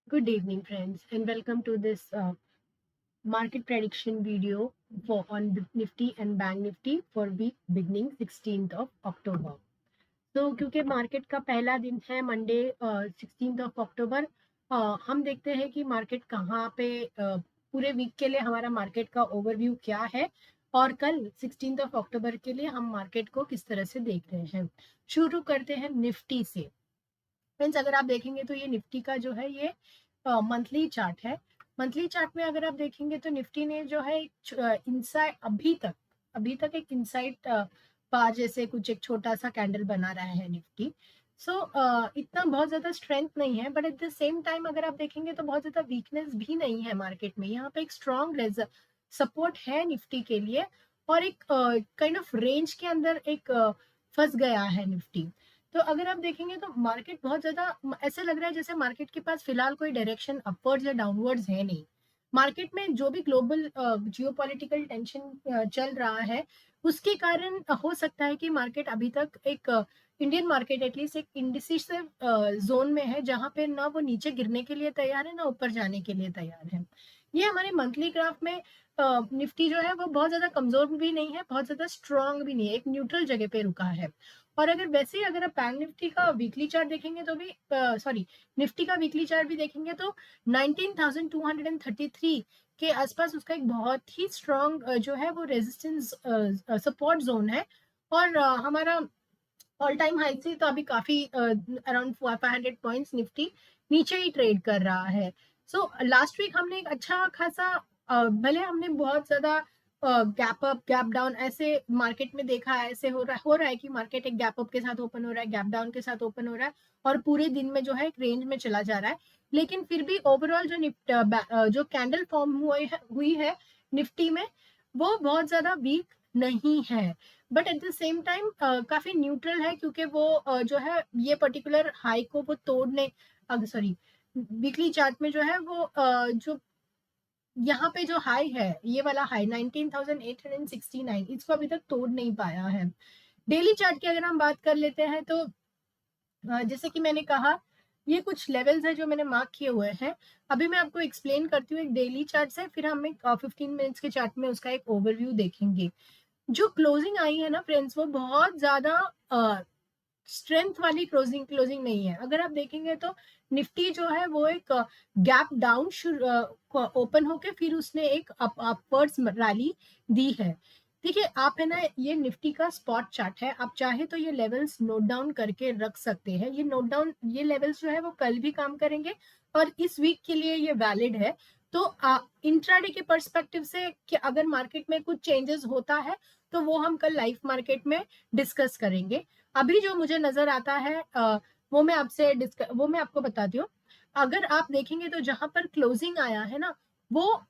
Good evening, friends, and welcome to this market prediction video for on the Nifty and Bank Nifty for week beginning 16th of October. तो क्योंकि market का पहला दिन है Monday 16th of October, हम देखते हैं कि मार्केट कहाँ पे पूरे वीक के लिए हमारा मार्केट का ओवरव्यू क्या है और कल 16th ऑफ अक्टूबर के लिए हम मार्केट को किस तरह से देख रहे हैं। शुरू करते हैं निफ्टी से। फ्रेंड्स, अगर आप देखेंगे तो ये निफ्टी का जो है ये मंथली चार्ट है। मंथली चार्ट में अगर आप देखेंगे तो निफ्टी ने जो है इनसाइड अभी तक एक इनसाइड बार जैसे कुछ एक छोटा सा कैंडल बना रहा है निफ्टी। सो इतना बहुत ज्यादा स्ट्रेंथ नहीं है, but at the same time अगर आप देखेंगे तो बहुत ज्यादा वीकनेस भी नहीं है मार्केट में। यहाँ पे एक स्ट्रॉन्ग सपोर्ट है निफ्टी के लिए और एक काइंड ऑफ रेंज के अंदर एक फंस गया है निफ्टी। तो अगर आप देखेंगे तो मार्केट बहुत ज्यादा ऐसे लग रहा है जैसे मार्केट के पास फिलहाल कोई डायरेक्शन अपवर्ड्स या डाउनवर्ड्स है नहीं। मार्केट में जो भी ग्लोबल जियोपॉलिटिकल टेंशन चल रहा है उसके कारण हो सकता है कि मार्केट अभी तक एक इंडियन मार्केट एटलीस्ट एक इंडिसिसिव जोन में है, जहां पे ना वो नीचे गिरने के लिए तैयार है ना ऊपर जाने के लिए तैयार है। ये हमारे मंथली ग्राफ में निफ्टी जो है वो बहुत ज्यादा कमजोर भी नहीं है, बहुत ज्यादा स्ट्रांग भी नहीं है, एक न्यूट्रल जगह पे रुका है। और अगर वैसे ही अगर आप बैंक निफ्टी का वीकली चार्ट देखेंगे तो भी सॉरी निफ्टी का वीकली चार्ट भी देखेंगे तो 19,233 के आसपास उसका एक बहुत ही स्ट्रॉन्ग जो है वो रेजिस्टेंस सपोर्ट जोन है। और हमारा ऑल टाइम हाई से तो अभी काफी अराउंड 500 पॉइंट्स निफ्टी नीचे ही ट्रेड कर रहा है। सो लास्ट वीक हमने एक अच्छा खासा भले हमने बहुत ज्यादा गैप अप गैप डाउन ऐसे मार्केट में देखा है, ऐसे हो रहा है कि मार्केट एक गैप अप के साथ ओपन हो रहा है, गैप डाउन के साथ ओपन हो रहा है और पूरे दिन में जो है एक रेंज में चला जा रहा है। लेकिन फिर भी ओवरऑल जो कैंडल फॉर्म हुई है निफ्टी में वो बहुत ज्यादा वीक नहीं है, but at the same time काफी न्यूट्रल है, क्योंकि वो जो है ये पर्टिकुलर हाई को वो तोड़ने सॉरी वीकली चार्ट में जो है वो जो यहाँ पे जो हाई है ये वाला हाई 19,869 इसको अभी तक तोड़ नहीं पाया है। डेली चार्ट की अगर हम बात कर लेते हैं तो जैसे कि मैंने कहा ये कुछ लेवल्स है जो मैंने मार्क किए हुए हैं। अभी मैं आपको एक्सप्लेन करती हूँ एक डेली चार्ट से, फिर हम एक 15 मिनट्स के चार्ट में उसका एक ओवरव्यू देखेंगे। जो क्लोजिंग आई है ना फ्रेंड्स, वो बहुत ज्यादा स्ट्रेंथ वाली क्लोजिंग नहीं है। अगर आप देखेंगे तो निफ्टी जो है वो एक गैप डाउन ओपन होके फिर उसने एक अपवर्ड्स रैली दी है। देखिए आप है ना, ये निफ्टी का स्पॉट चार्ट है, आप चाहे तो ये लेवल्स नोट डाउन करके रख सकते हैं। ये लेवल्स जो है वो कल भी काम करेंगे और इस वीक के लिए ये वैलिड है। तो इंट्राडे के पर्सपेक्टिव से कि अगर मार्केट में कुछ चेंजेस होता है तो वो हम कल लाइव मार्केट में डिस्कस करेंगे। अभी जो मुझे नजर आता है वो मैं आपको बताती हूँ। अगर आप देखेंगे तो जहां पर क्लोजिंग आया है ना वो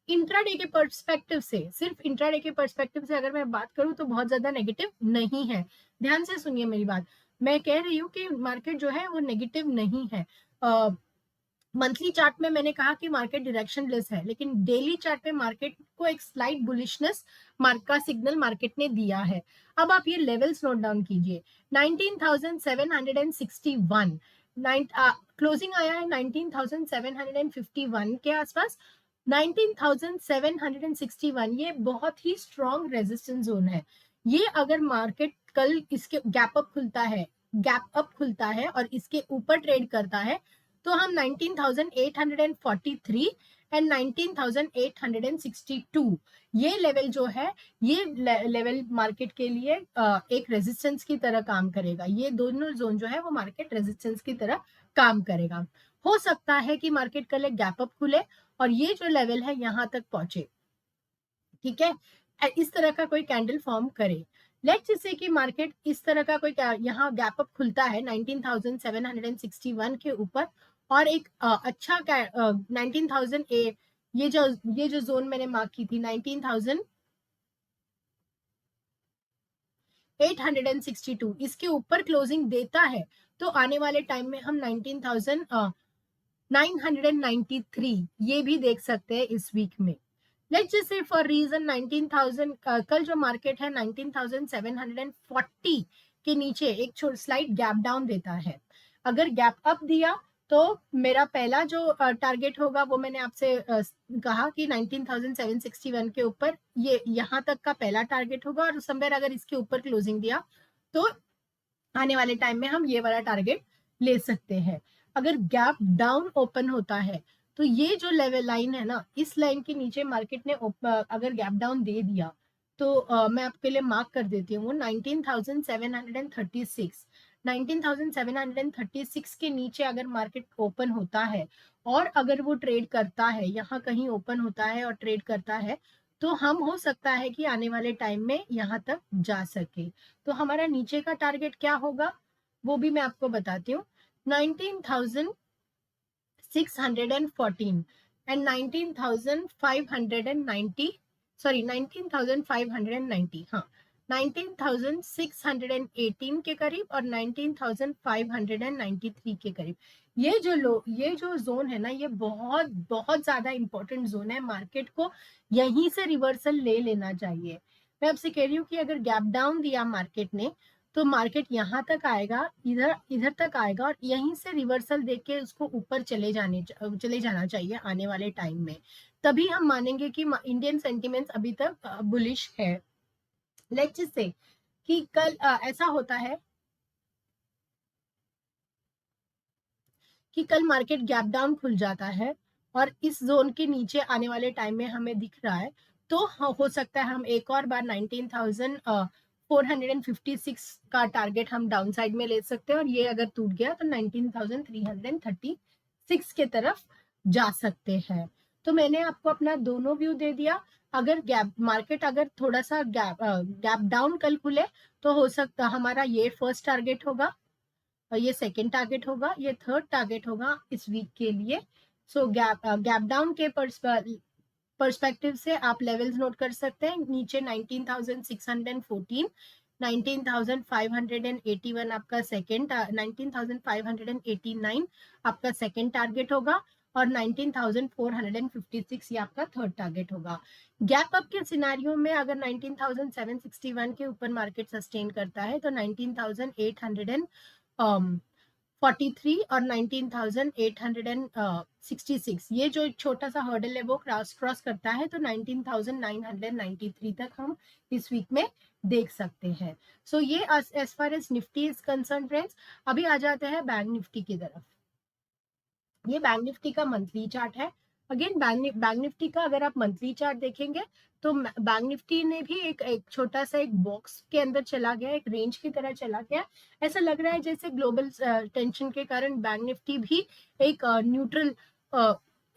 इंट्राडे के पर्सपेक्टिव से, सिर्फ इंट्राडे के पर्सपेक्टिव से अगर मैं बात करूं तो बहुत ज्यादा नेगेटिव नहीं है। ध्यान से सुनिए मेरी बात, मैं कह रही हूँ कि मार्केट जो है वो नेगेटिव नहीं है। मंथली चार्ट में मैंने कहा कि मार्केट डायरेक्शनलेस है, लेकिन डेली चार्ट में मार्केट को एक स्लाइट बुलिशनेस मार्क का सिग्नल मार्केट ने दिया है। अब आप ये लेवल्स नोट डाउन कीजिए। 19,761 क्लोजिंग आया है 19,751 के आसपास। 19,761 ये बहुत ही स्ट्रॉन्ग रेजिस्टेंस जोन है। ये अगर मार्केट कल इसके गैप अप खुलता है और इसके ऊपर ट्रेड करता है तो हम 19,843 एंड 19,862 ये लेवल जो है ये लेवल मार्केट के लिए एक रेजिस्टेंस की तरह काम करेगा। ये दोनों जोन जो है वो मार्केट रेजिस्टेंस की तरह काम करेगा। हो सकता है कि मार्केट कल एक गैप अप खुले और ये जो लेवल है यहां तक पहुंचे, ठीक है, इस तरह का कोई कैंडल फॉर्म करे। लेट्स जैसे कि मार्केट इस तरह का कोई यहाँ गैप अप खुलता है 19,761 के ऊपर और एक अच्छा 19,000 ये जो जोन मैंने मार्क की थी 19,862 इसके ऊपर क्लोजिंग देता है तो आने वाले टाइम में हम 19,993 ये भी देख सकते हैं इस वीक में। Let's just say for reason 19,000 कल जो मार्केट है 19,740 के नीचे एक स्लाइट गैप डाउन देता है। अगर गैप अप दिया तो मेरा पहला जो टारगेट होगा वो मैंने आपसे कहा कि 19,761 के ऊपर, ये यहाँ तक का पहला टारगेट होगा, और समवेयर अगर इसके ऊपर क्लोजिंग दिया तो आने वाले टाइम में हम ये वाला टारगेट ले सकते हैं। अगर गैप डाउन ओपन होता है तो ये जो लेवल लाइन है ना, इस लाइन के नीचे मार्केट ने अगर गैप डाउन दे दिया तो मैं आपके लिए मार्क कर देती हूँ 19,736। 19,736 के नीचे अगर मार्केट ओपन होता है और अगर वो ट्रेड करता है, यहाँ कहीं ओपन होता है और ट्रेड करता है, तो हम हो सकता है कि आने वाले टाइम में यहाँ तक जा सके। तो हमारा नीचे का टारगेट क्या होगा वो भी मैं आपको बताती हूँ। 19,614 एंड 19,590, सॉरी 19,590, हाँ 19,618 के करीब और 19,593 के करीब। ये जो जोन है ना, ये बहुत बहुत ज्यादा इंपॉर्टेंट जोन है, मार्केट को यहीं से रिवर्सल ले लेना चाहिए। मैं आपसे कह रही हूँ कि अगर गैप डाउन दिया मार्केट ने तो मार्केट यहाँ तक आएगा, इधर इधर तक आएगा और यहीं से रिवर्सल देख के उसको ऊपर चले जाना चाहिए आने वाले टाइम में। तभी हम मानेंगे कि इंडियन सेंटिमेंट्स अभी तक बुलिश है। लेट्स जस्ट से कि कल ऐसा होता है कि कल मार्केट गैप डाउन खुल जाता है और इस जोन के नीचे आने वाले टाइम में हमें दिख रहा है, तो हो सकता है हम एक और बार 19,456 का टारगेट हम डाउन साइड में ले सकते हैं, और ये अगर टूट गया तो 19,336 के तरफ जा सकते हैं। तो मैंने आपको अपना दोनों व्यू दे दिया। अगर मार्केट अगर थोड़ा सा गैप डाउन कल खुले तो हो सकता हमारा ये फर्स्ट टारगेट होगा, और ये सेकंड टारगेट होगा, ये थर्ड टारगेट होगा इस वीक के लिए। सो गैप डाउन के पर्सपेक्टिव से आप लेवल्स नोट कर सकते हैं। नीचे 19,614, 19,581 आपका सेकेंड, 19,589 आपका सेकेंड टारगेट होगा, और 19,456 ये आपका थर्ड टारगेट होगा। गैप अप के सिनारियो में अगर 19,761 के ऊपर मार्केट सस्टेन करता है तो 19,843 और 19,866, ये जो छोटा सा हर्डल है वो क्रॉस करता है तो 19,993 तक हम इस वीक में देख सकते हैं। सो ये as far as Nifty is concern friends. अभी आ जाते हैं बैंक निफ्टी की तरफ। ये बैंक निफ्टी का मंथली चार्ट है। अगेन बैंक निफ्टी का अगर आप मंथली चार्ट देखेंगे तो बैंक निफ्टी ने भी एक छोटा सा एक बॉक्स के अंदर चला गया, एक रेंज की तरह चला गया। ऐसा लग रहा है जैसे ग्लोबल टेंशन के कारण बैंक निफ्टी भी एक न्यूट्रल,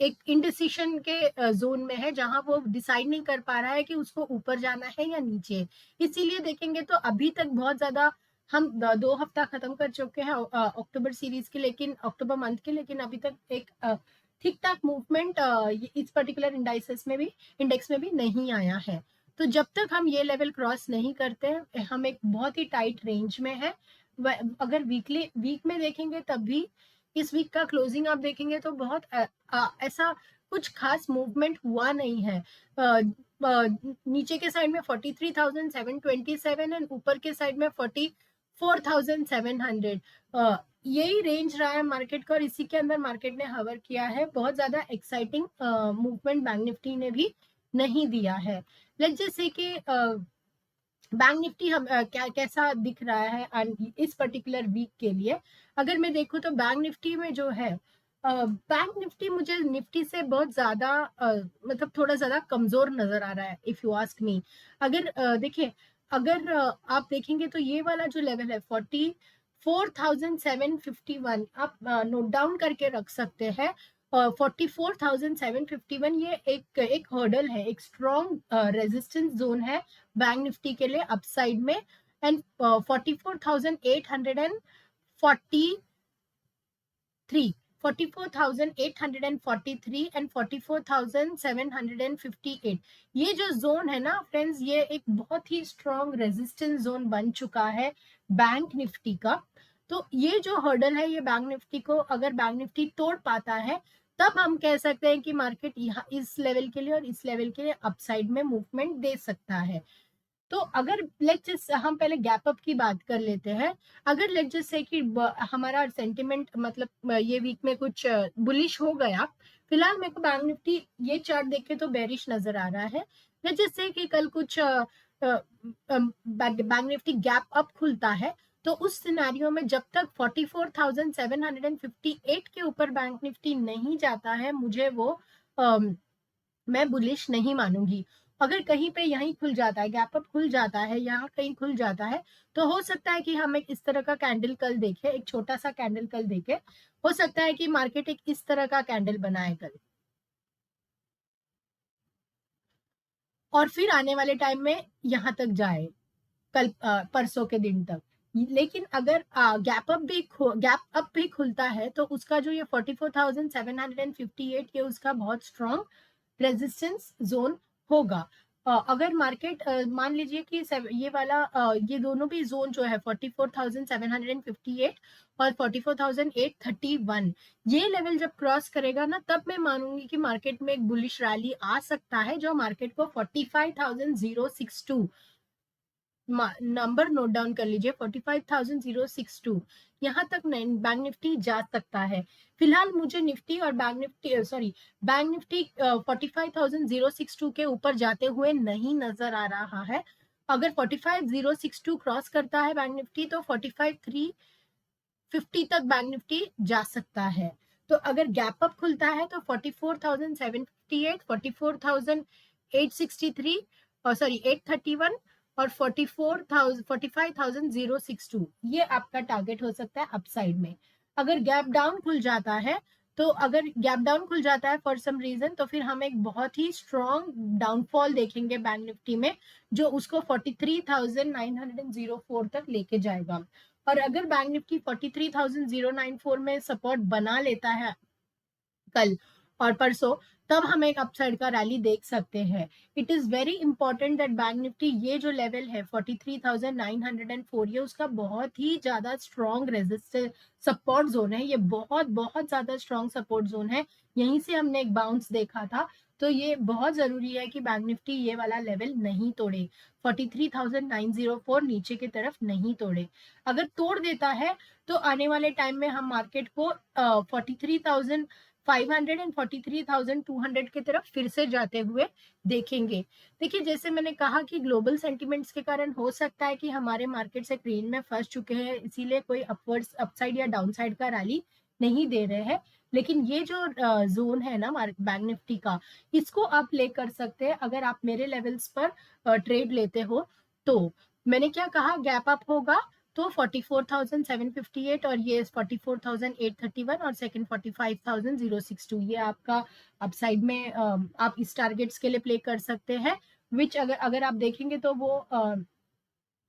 एक इंडिसीशन के जोन में है, जहां वो डिसाइड नहीं कर पा रहा है कि उसको ऊपर जाना है या नीचे। इसीलिए देखेंगे तो अभी तक बहुत ज्यादा हम 2 हफ्ता खत्म कर चुके हैं अक्टूबर सीरीज के, लेकिन अक्टूबर मंथ के, लेकिन अभी तक एक ठीक ठाक मूवमेंट इस पर्टिकुलर इंडेक्स में भी नहीं आया है। तो जब तक हम ये लेवल क्रॉस नहीं करते हम एक बहुत ही टाइट रेंज में है। अगर वीक में देखेंगे तब भी इस वीक का क्लोजिंग आप देखेंगे तो बहुत ऐसा कुछ खास मूवमेंट हुआ नहीं है। नीचे के साइड में 43,727 एंड ऊपर के साइड में 44,700, यही रेंज रहा है मार्केट का, और इसी के अंदर मार्केट ने हवर किया है। बहुत ज्यादा एक्साइटिंग मूवमेंट बैंक निफ्टी ने भी नहीं दिया है। लेट्स जस्ट से कि बैंक निफ्टी हम कैसा दिख रहा है इस पर्टिकुलर वीक के लिए। अगर मैं देखूं तो बैंक निफ्टी में जो है, बैंक निफ्टी मुझे निफ्टी से बहुत ज्यादा मतलब थोड़ा ज्यादा कमजोर नजर आ रहा है इफ यू आस्क मी। अगर देखिए, अगर आप देखेंगे तो ये वाला जो लेवल है 44,751 आप नोट डाउन करके रख सकते हैं। 44,751 ये एक हर्डल है, एक स्ट्रॉन्ग रेजिस्टेंस जोन है बैंक निफ्टी के लिए अपसाइड में। एंड 44,843, 44,843 एंड 44,758, ये जो जोन है ना फ्रेंड्स, ये एक बहुत ही स्ट्रॉन्ग रेजिस्टेंस जोन बन चुका है बैंक निफ्टी का। तो ये जो हर्डल है, ये बैंक निफ्टी को अगर बैंक निफ्टी तोड़ पाता है तब हम कह सकते हैं कि मार्केट यहाँ इस लेवल के लिए और इस लेवल के लिए अपसाइड में मूवमेंट दे सकता है। तो अगर लेट्स जस्ट हम पहले गैप अप की बात कर लेते हैं। अगर लेट्स जस्ट से कि हमारा सेंटिमेंट मतलब ये वीक में कुछ बुलिश हो गया, फिलहाल मेरे को बैंक निफ्टी ये चार्ट देख के तो बेरिश नजर आ रहा है। लेट्स जस्ट से कि कल कुछ बैंक निफ्टी गैप अप खुलता है, तो उस सिनेरियो में जब तक 44,758 के ऊपर बैंक निफ्टी नहीं जाता है, मुझे वो मैं बुलिश नहीं मानूंगी। अगर कहीं पे यहीं खुल जाता है, गैप अप खुल जाता है, यहाँ कहीं खुल जाता है, तो हो सकता है कि हम एक इस तरह का कैंडल कल देखें, एक छोटा सा कैंडल कल देखें। हो सकता है कि मार्केट एक इस तरह का कैंडल बनाए कल, और फिर आने वाले टाइम में यहाँ तक जाए, कल परसों के दिन तक। लेकिन अगर गैप अप भी खुलता है, तो उसका जो ये 44,758 ये उसका बहुत स्ट्रॉन्ग रेजिस्टेंस जोन होगा। अगर मार्केट मान लीजिए कि ये वाला ये दोनों भी जोन जो है 44,758 और 44,831, ये लेवल जब क्रॉस करेगा ना, तब मैं मानूंगी कि मार्केट में एक बुलिश रैली आ सकता है, जो मार्केट को 45,062 नंबर नोट डाउन कर लीजिए, 45,062 यहाँ तक बैंक निफ्टी जा सकता है। फिलहाल मुझे निफ्टी और बैंक निफ्टी 45,062 के ऊपर जाते हुए नहीं नजर आ रहा है। अगर 45,062 क्रॉस करता है बैंक निफ्टी, तो 45,350 तक बैंक निफ्टी जा सकता है। तो अगर गैप अप खुलता है तो 44,758, 44,863 और 831 और 45,062 ये आपका टारगेट हो सकता है अपसाइड में। अगर गैप डाउन खुल जाता है, तो अगर गैप डाउन खुल जाता है फॉर सम रीजन, तो फिर हम एक बहुत ही स्ट्रॉन्ग डाउनफॉल देखेंगे बैंक निफ्टी में, जो उसको 43,904 तक लेके जाएगा। और अगर बैंक निफ्टी 43,094 में सपोर्ट बना लेता है कल और परसों, तब हम एक अपसाइड का रैली देख सकते हैं। It is very important that bank Nifty ये जो लेवल है 43,904, ये उसका बहुत ही ज्यादा स्ट्रॉन्ग रेजिस्टेंस सपोर्ट जोन है। ये बहुत बहुत ज्यादा स्ट्रॉन्ग सपोर्ट जोन है। यहीं से हमने एक बाउंस देखा था, तो ये बहुत जरूरी है कि बैंक निफ्टी ये वाला लेवल नहीं तोड़े, 43,904 नीचे की तरफ नहीं तोड़े। अगर तोड़ देता है, तो आने वाले टाइम में हम मार्केट को 43,500 एंड 43,200 की तरफ फिर से जाते हुए देखेंगे। देखिए, जैसे मैंने कहा कि ग्लोबल सेंटिमेंट्स के कारण हो सकता है कि हमारे मार्केट से ग्रीन में फंस चुके हैं, इसीलिए कोई अपवर्ड्स अपसाइड या डाउनसाइड का रैली नहीं दे रहे हैं। लेकिन ये जो जोन है ना बैंक निफ्टी का, इसको आप प्ले कर सकते हैं अगर आप मेरे लेवल्स पर ट्रेड लेते हो। तो मैंने क्या कहा, गैप अप होगा तो 44,758 और ये 44,831 और सेकंड 45,062, ये आपका अपसाइड में आप इस टारगेट्स के लिए प्ले कर सकते हैं। विच अगर अगर आप देखेंगे तो वो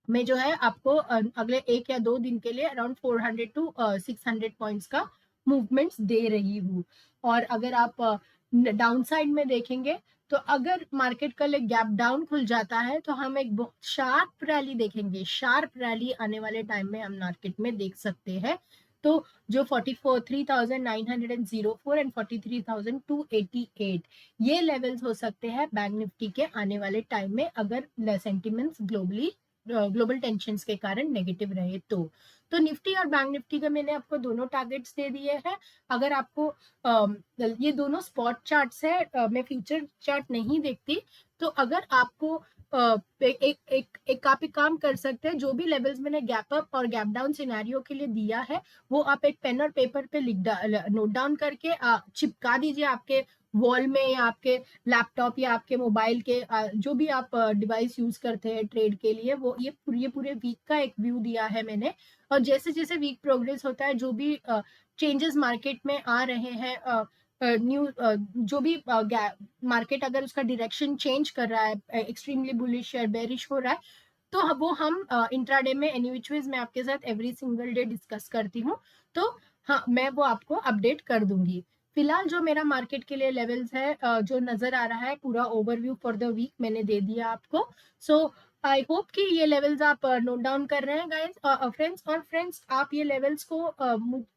में जो है आपको अगले 1 या 2 दिन के लिए अराउंड 400 टू 600 पॉइंट्स का मूवमेंट्स दे रही हूँ। और अगर आप डाउन साइड में देखेंगे, तो अगर मार्केट कल एक गैप डाउन खुल जाता है, तो हम एक बहुत शार्प रैली देखेंगे। शार्प रैली आने वाले टाइम में हम मार्केट में देख सकते हैं। तो जो 43,904 एंड 43,288 ये लेवल्स हो सकते हैं बैंक निफ्टी के आने वाले टाइम में, अगर सेंटिमेंट्स ग्लोबल टेंशन के कारण नेगेटिव रहे तो निफ्टी और बैंक निफ्टी का मैंने आपको दोनों टारगेट्स दे दिए हैं। अगर आपको ये दोनों स्पॉट चार्ट्स है, मैं फ्यूचर चार्ट नहीं देखती, तो अगर आपको एक आप एक काम कर सकते हैं, जो भी लेवल्स मैंने गैप अप और गैप डाउन सिनेरियो के लिए दिया है, वो आप एक पेन और पेपर पे नोट डाउन करके चिपका दीजिए आपके वॉल में, या आपके लैपटॉप या आपके मोबाइल के जो भी आप डिवाइस यूज करते हैं ट्रेड के लिए। वो ये पूरे वीक का एक व्यू दिया है मैंने। और जैसे जैसे वीक प्रोग्रेस होता है, जो भी चेंजेस मार्केट में आ रहे हैं, न्यू जो भी मार्केट अगर उसका डायरेक्शन चेंज कर रहा है, एक्सट्रीमली बुलिश या बेरिश हो रहा है, तो वो हम इंट्राडे में एनी विच वेज मैं आपके साथ एवरी सिंगल डे डिस्कस करती हूँ। तो हाँ, मैं वो आपको अपडेट कर दूंगी। फिलहाल जो मेरा मार्केट के लिए लेवल्स है जो नजर आ रहा है, पूरा ओवरव्यू फॉर द वीक मैंने दे दिया आपको। सो आई होप कि ये लेवल्स आप नोट डाउन कर रहे हैं गाइस फ्रेंड्स। और फ्रेंड्स आप ये लेवल्स को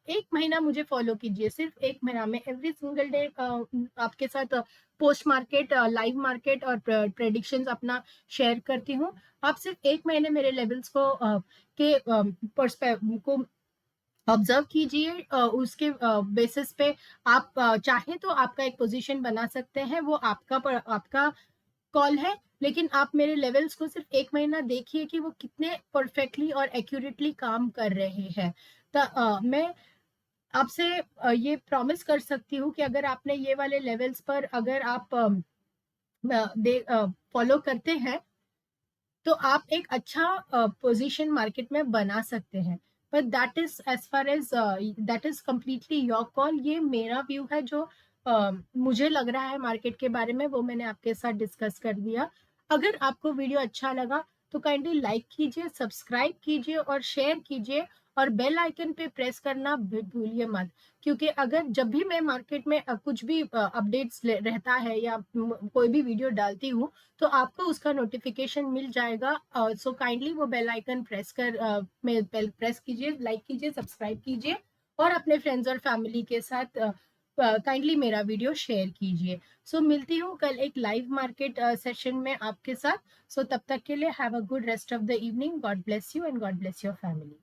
एक महीना मुझे फॉलो कीजिए, सिर्फ एक महीना में एवरी सिंगल डे आपके साथ पोस्ट मार्केट, लाइव मार्केट और प्रेडिक्शंस अपना शेयर करती हूँ। आप सिर्फ एक महीने मेरे लेवल्स को के पर्सपेक्टिव को ऑब्जर्व कीजिए, उसके बेसिस पे आप चाहें तो आपका एक पोजीशन बना सकते हैं, वो आपका कॉल है। लेकिन आप मेरे लेवल्स को सिर्फ एक महीना देखिए कि वो कितने परफेक्टली और एक्यूरेटली काम कर रहे हैं। मैं आपसे ये प्रॉमिस कर सकती हूँ कि अगर आपने ये वाले लेवल्स पर अगर आप फॉलो करते हैं तो आप एक अच्छा पोजीशन मार्केट में बना सकते हैं। But that is completely your call. ये मेरा व्यू है जो मुझे लग रहा है मार्केट के बारे में, वो मैंने आपके साथ डिस्कस कर दिया। अगर आपको वीडियो अच्छा लगा तो काइंडली लाइक कीजिए, सब्सक्राइब कीजिए और शेयर कीजिए, और बेल आइकन पे प्रेस करना भूलिए मत। क्योंकि अगर जब भी मैं मार्केट में कुछ भी अपडेट्स रहता है या कोई भी वीडियो डालती हूँ तो आपको उसका नोटिफिकेशन मिल जाएगा। सो काइंडली वो बेल आइकन प्रेस कीजिए, लाइक कीजिए, सब्सक्राइब कीजिए और अपने फ्रेंड्स और फैमिली के साथ काइंडली मेरा वीडियो शेयर कीजिए। सो मिलती हूँ कल एक लाइव मार्केट सेशन में आपके साथ। सो तब तक के लिए have a good rest of the evening. God bless you and God bless your family.